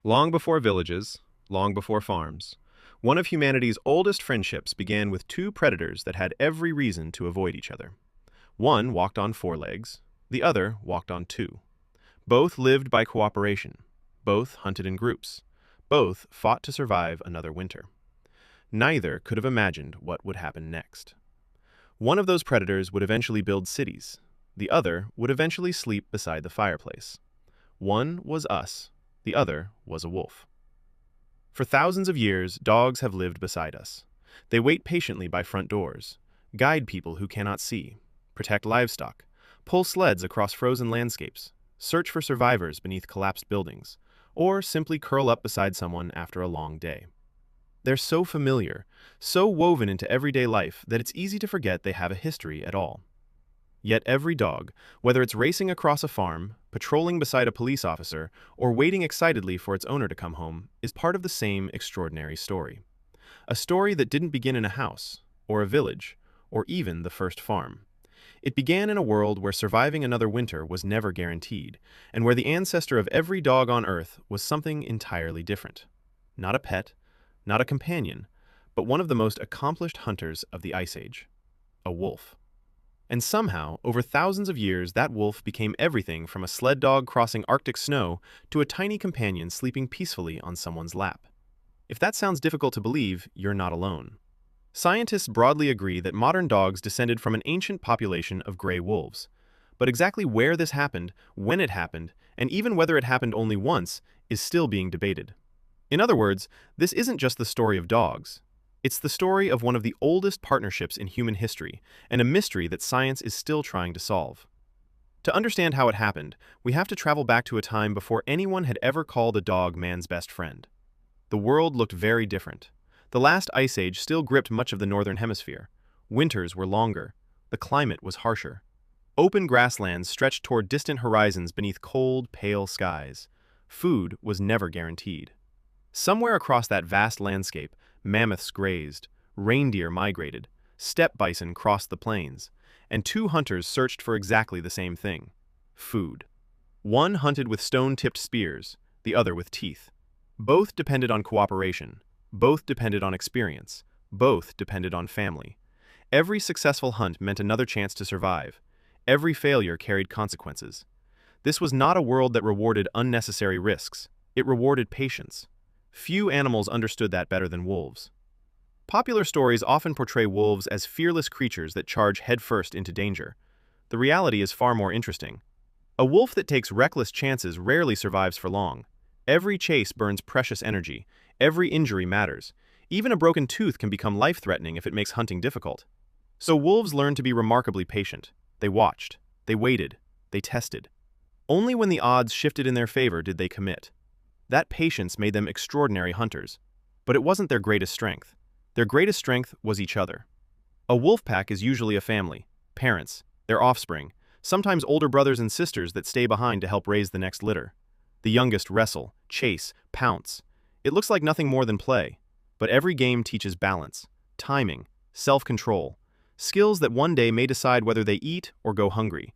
Long before villages, long before farms, one of humanity's oldest friendships began with two predators that had every reason to avoid each other. One walked on four legs, the other walked on two. Both lived by cooperation. Both hunted in groups. Both fought to survive another winter. Neither could have imagined what would happen next. One of those predators would eventually build cities. The other would eventually sleep beside the fireplace. One was us. The other was a wolf. For thousands of years, dogs have lived beside us. They wait patiently by front doors, guide people who cannot see, protect livestock, pull sleds across frozen landscapes, search for survivors beneath collapsed buildings, or simply curl up beside someone after a long day. They're so familiar, so woven into everyday life that it's easy to forget they have a history at all. Yet every dog, whether it's racing across a farm, patrolling beside a police officer, or waiting excitedly for its owner to come home, is part of the same extraordinary story. A story that didn't begin in a house, or a village, or even the first farm. It began in a world where surviving another winter was never guaranteed, and where the ancestor of every dog on Earth was something entirely different. Not a pet, not a companion, but one of the most accomplished hunters of the Ice Age. A wolf. And somehow, over thousands of years, that wolf became everything from a sled dog crossing Arctic snow to a tiny companion sleeping peacefully on someone's lap. If that sounds difficult to believe, you're not alone. Scientists broadly agree that modern dogs descended from an ancient population of gray wolves. But exactly where this happened, when it happened, and even whether it happened only once, is still being debated. In other words, this isn't just the story of dogs. It's the story of one of the oldest partnerships in human history, and a mystery that science is still trying to solve. To understand how it happened, we have to travel back to a time before anyone had ever called a dog man's best friend. The world looked very different. The last ice age still gripped much of the northern hemisphere. Winters were longer. The climate was harsher. Open grasslands stretched toward distant horizons beneath cold, pale skies. Food was never guaranteed. Somewhere across that vast landscape, mammoths grazed, reindeer migrated, steppe bison crossed the plains, and two hunters searched for exactly the same thing: food. One hunted with stone-tipped spears, the other with teeth. Both depended on cooperation. Both depended on experience. Both depended on family. Every successful hunt meant another chance to survive. Every failure carried consequences. This was not a world that rewarded unnecessary risks. It rewarded patience. Few animals understood that better than wolves. Popular stories often portray wolves as fearless creatures that charge headfirst into danger. The reality is far more interesting. A wolf that takes reckless chances rarely survives for long. Every chase burns precious energy. Every injury matters. Even a broken tooth can become life-threatening if it makes hunting difficult. So wolves learned to be remarkably patient. They watched. They waited. They tested. Only when the odds shifted in their favor did they commit. That patience made them extraordinary hunters. But it wasn't their greatest strength. Their greatest strength was each other. A wolf pack is usually a family, parents, their offspring, sometimes older brothers and sisters that stay behind to help raise the next litter. The youngest wrestle, chase, pounce. It looks like nothing more than play. But every game teaches balance, timing, self-control, skills that one day may decide whether they eat or go hungry.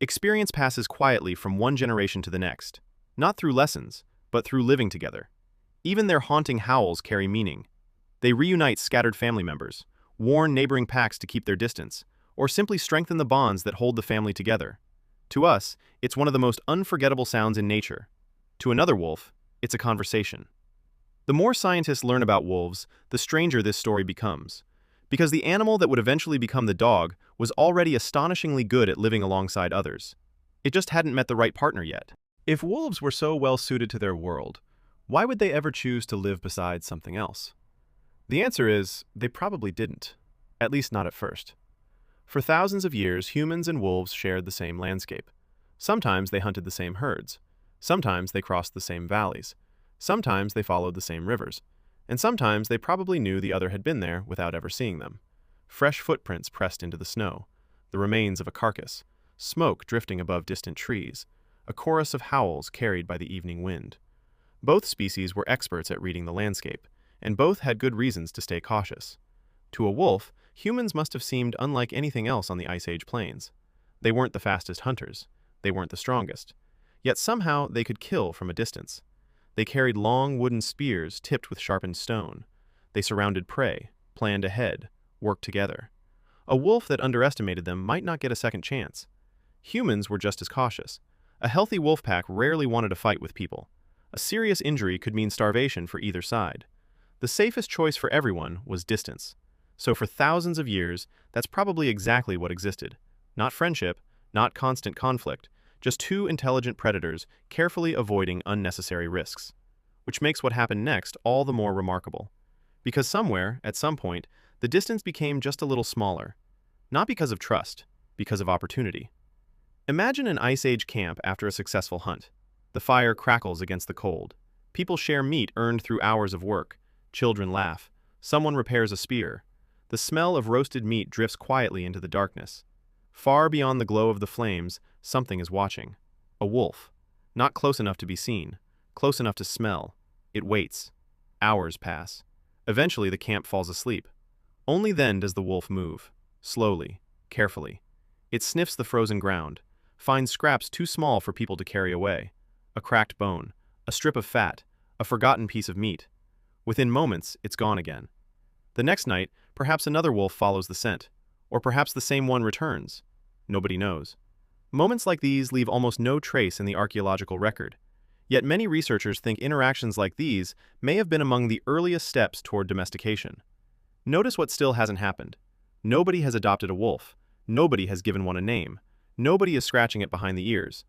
Experience passes quietly from one generation to the next, not through lessons, but through living together. Even their haunting howls carry meaning. They reunite scattered family members, warn neighboring packs to keep their distance, or simply strengthen the bonds that hold the family together. To us, it's one of the most unforgettable sounds in nature. To another wolf, it's a conversation. The more scientists learn about wolves, the stranger this story becomes. Because the animal that would eventually become the dog was already astonishingly good at living alongside others. It just hadn't met the right partner yet. If wolves were so well suited to their world, why would they ever choose to live beside something else? The answer is, they probably didn't. At least not at first. For thousands of years, humans and wolves shared the same landscape. Sometimes they hunted the same herds. Sometimes they crossed the same valleys. Sometimes they followed the same rivers. And sometimes they probably knew the other had been there without ever seeing them. Fresh footprints pressed into the snow, the remains of a carcass, smoke drifting above distant trees, a chorus of howls carried by the evening wind. Both species were experts at reading the landscape, and both had good reasons to stay cautious. To a wolf, humans must have seemed unlike anything else on the Ice Age plains. They weren't the fastest hunters. They weren't the strongest. Yet somehow they could kill from a distance. They carried long wooden spears tipped with sharpened stone. They surrounded prey, planned ahead, worked together. A wolf that underestimated them might not get a second chance. Humans were just as cautious. A healthy wolf pack rarely wanted to fight with people. A serious injury could mean starvation for either side. The safest choice for everyone was distance. So for thousands of years, that's probably exactly what existed. Not friendship, not constant conflict, just two intelligent predators carefully avoiding unnecessary risks. Which makes what happened next all the more remarkable. Because somewhere, at some point, the distance became just a little smaller. Not because of trust, because of opportunity. Imagine an Ice Age camp after a successful hunt. The fire crackles against the cold. People share meat earned through hours of work. Children laugh. Someone repairs a spear. The smell of roasted meat drifts quietly into the darkness. Far beyond the glow of the flames, something is watching. A wolf. Not close enough to be seen. Close enough to smell. It waits. Hours pass. Eventually the camp falls asleep. Only then does the wolf move. Slowly. Carefully. It sniffs the frozen ground. Finds scraps too small for people to carry away. A cracked bone. A strip of fat. A forgotten piece of meat. Within moments, it's gone again. The next night, perhaps another wolf follows the scent. Or perhaps the same one returns. Nobody knows. Moments like these leave almost no trace in the archaeological record. Yet many researchers think interactions like these may have been among the earliest steps toward domestication. Notice what still hasn't happened. Nobody has adopted a wolf. Nobody has given one a name. Nobody is scratching it behind the ears.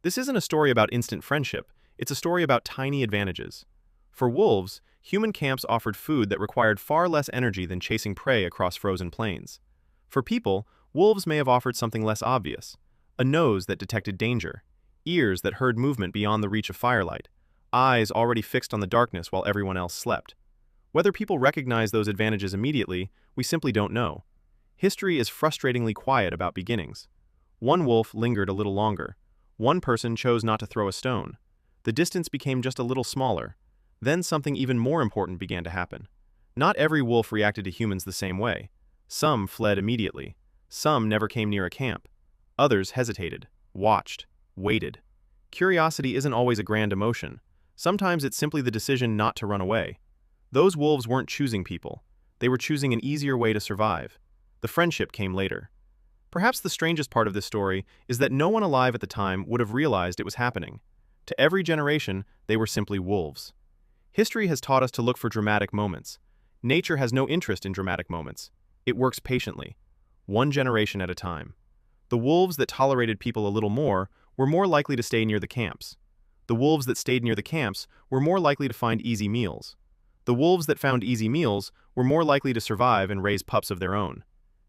This isn't a story about instant friendship. It's a story about tiny advantages. For wolves, human camps offered food that required far less energy than chasing prey across frozen plains. For people, wolves may have offered something less obvious. A nose that detected danger. Ears that heard movement beyond the reach of firelight. Eyes already fixed on the darkness while everyone else slept. Whether people recognize those advantages immediately, we simply don't know. History is frustratingly quiet about beginnings. One wolf lingered a little longer. One person chose not to throw a stone. The distance became just a little smaller. Then something even more important began to happen. Not every wolf reacted to humans the same way. Some fled immediately. Some never came near a camp. Others hesitated, watched, waited. Curiosity isn't always a grand emotion. Sometimes it's simply the decision not to run away. Those wolves weren't choosing people. They were choosing an easier way to survive. The friendship came later. Perhaps the strangest part of this story is that no one alive at the time would have realized it was happening. To every generation, they were simply wolves. History has taught us to look for dramatic moments. Nature has no interest in dramatic moments. It works patiently, one generation at a time. The wolves that tolerated people a little more were more likely to stay near the camps. The wolves that stayed near the camps were more likely to find easy meals. The wolves that found easy meals were more likely to survive and raise pups of their own.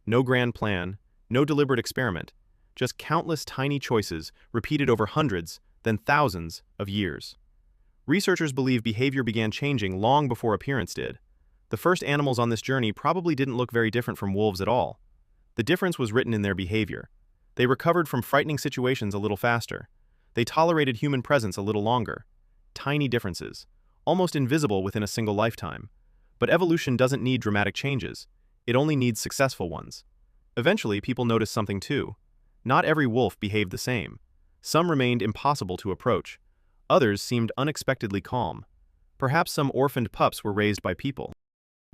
No grand plan, no deliberate experiment, just countless tiny choices repeated over hundreds, then thousands, of years. Researchers believe behavior began changing long before appearance did. The first animals on this journey probably didn't look very different from wolves at all. The difference was written in their behavior. They recovered from frightening situations a little faster. They tolerated human presence a little longer. Tiny differences, almost invisible within a single lifetime. But evolution doesn't need dramatic changes. It only needs successful ones. Eventually, people noticed something too. Not every wolf behaved the same. Some remained impossible to approach. Others seemed unexpectedly calm. Perhaps some orphaned pups were raised by people.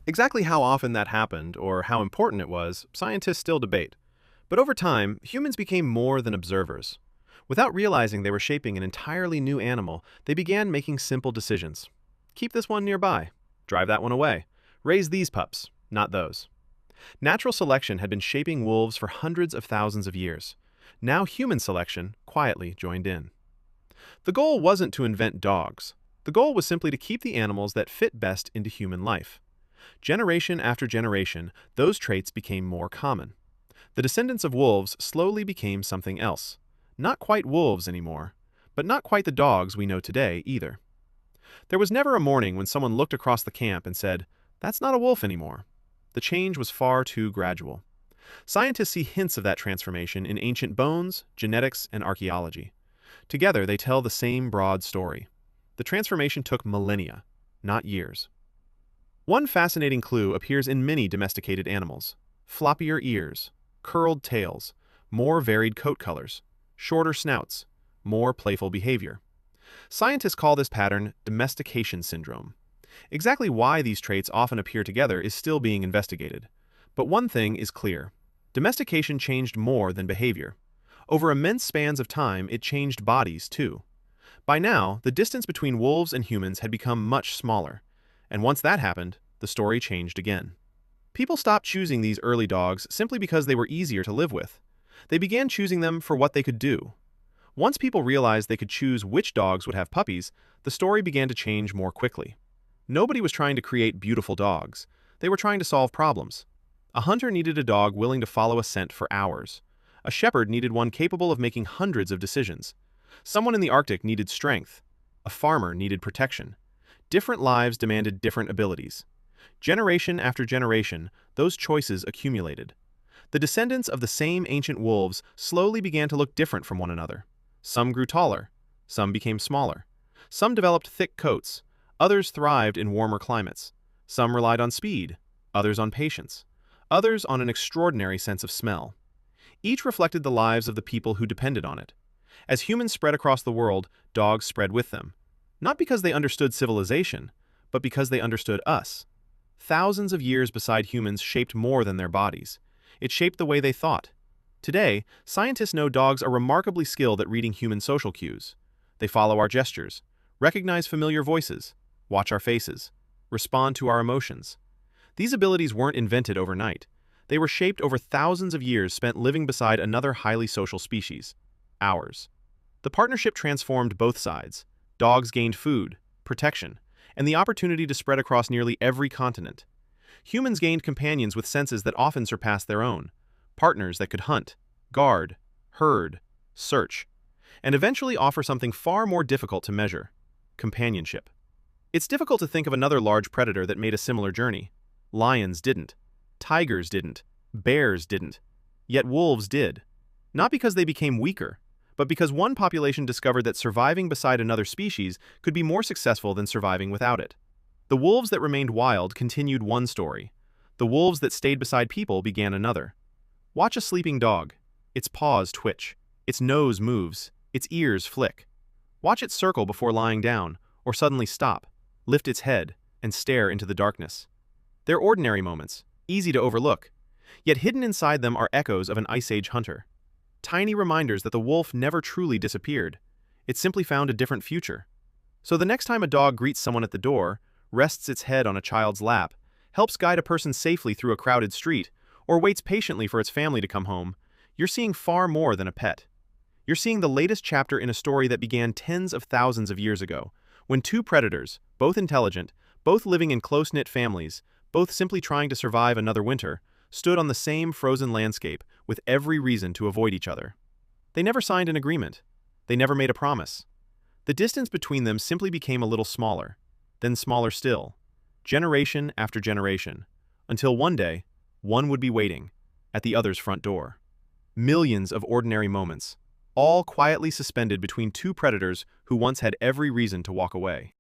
Exactly how often that happened, or how important it was, scientists still debate. But over time, humans became more than observers. Without realizing they were shaping an entirely new animal, they began making simple decisions. Keep this one nearby. Drive that one away. Raise these pups, not those. Natural selection had been shaping wolves for hundreds of thousands of years. Now human selection quietly joined in. The goal wasn't to invent dogs. The goal was simply to keep the animals that fit best into human life. Generation after generation, those traits became more common. The descendants of wolves slowly became something else. Not quite wolves anymore, but not quite the dogs we know today either. There was never a morning when someone looked across the camp and said, "That's not a wolf anymore." The change was far too gradual. Scientists see hints of that transformation in ancient bones, genetics, and archaeology. Together, they tell the same broad story. The transformation took millennia, not years. One fascinating clue appears in many domesticated animals. Floppier ears, curled tails, more varied coat colors, shorter snouts, more playful behavior. Scientists call this pattern domestication syndrome. Exactly why these traits often appear together is still being investigated. But one thing is clear. Domestication changed more than behavior. Over immense spans of time, it changed bodies too. By now, the distance between wolves and humans had become much smaller. And once that happened, the story changed again. People stopped choosing these early dogs simply because they were easier to live with. They began choosing them for what they could do. Once people realized they could choose which dogs would have puppies, the story began to change more quickly. Nobody was trying to create beautiful dogs. They were trying to solve problems. A hunter needed a dog willing to follow a scent for hours. A shepherd needed one capable of making hundreds of decisions. Someone in the Arctic needed strength. A farmer needed protection. Different lives demanded different abilities. Generation after generation, those choices accumulated. The descendants of the same ancient wolves slowly began to look different from one another. Some grew taller. Some became smaller. Some developed thick coats. Others thrived in warmer climates. Some relied on speed. Others on patience. Others on an extraordinary sense of smell. Each reflected the lives of the people who depended on it. As humans spread across the world, dogs spread with them. Not because they understood civilization, but because they understood us. Thousands of years beside humans shaped more than their bodies. It shaped the way they thought. Today, scientists know dogs are remarkably skilled at reading human social cues. They follow our gestures, recognize familiar voices, watch our faces, respond to our emotions. These abilities weren't invented overnight. They were shaped over thousands of years spent living beside another highly social species, ours. The partnership transformed both sides. Dogs gained food, protection, and the opportunity to spread across nearly every continent. Humans gained companions with senses that often surpassed their own, partners that could hunt, guard, herd, search, and eventually offer something far more difficult to measure: companionship. It's difficult to think of another large predator that made a similar journey. Lions didn't. Tigers didn't. Bears didn't. Yet wolves did. Not because they became weaker, but because one population discovered that surviving beside another species could be more successful than surviving without it. The wolves that remained wild continued one story. The wolves that stayed beside people began another. Watch a sleeping dog. Its paws twitch. Its nose moves. Its ears flick. Watch it circle before lying down, or suddenly stop, lift its head, and stare into the darkness. They're ordinary moments, easy to overlook, yet hidden inside them are echoes of an Ice Age hunter. Tiny reminders that the wolf never truly disappeared. It simply found a different future. So the next time a dog greets someone at the door, rests its head on a child's lap, helps guide a person safely through a crowded street, or waits patiently for its family to come home, you're seeing far more than a pet. You're seeing the latest chapter in a story that began tens of thousands of years ago, when two predators, both intelligent, both living in close-knit families, both simply trying to survive another winter, stood on the same frozen landscape with every reason to avoid each other. They never signed an agreement. They never made a promise. The distance between them simply became a little smaller, then smaller still, generation after generation, until one day, one would be waiting at the other's front door. Millions of ordinary moments, all quietly suspended between two predators who once had every reason to walk away.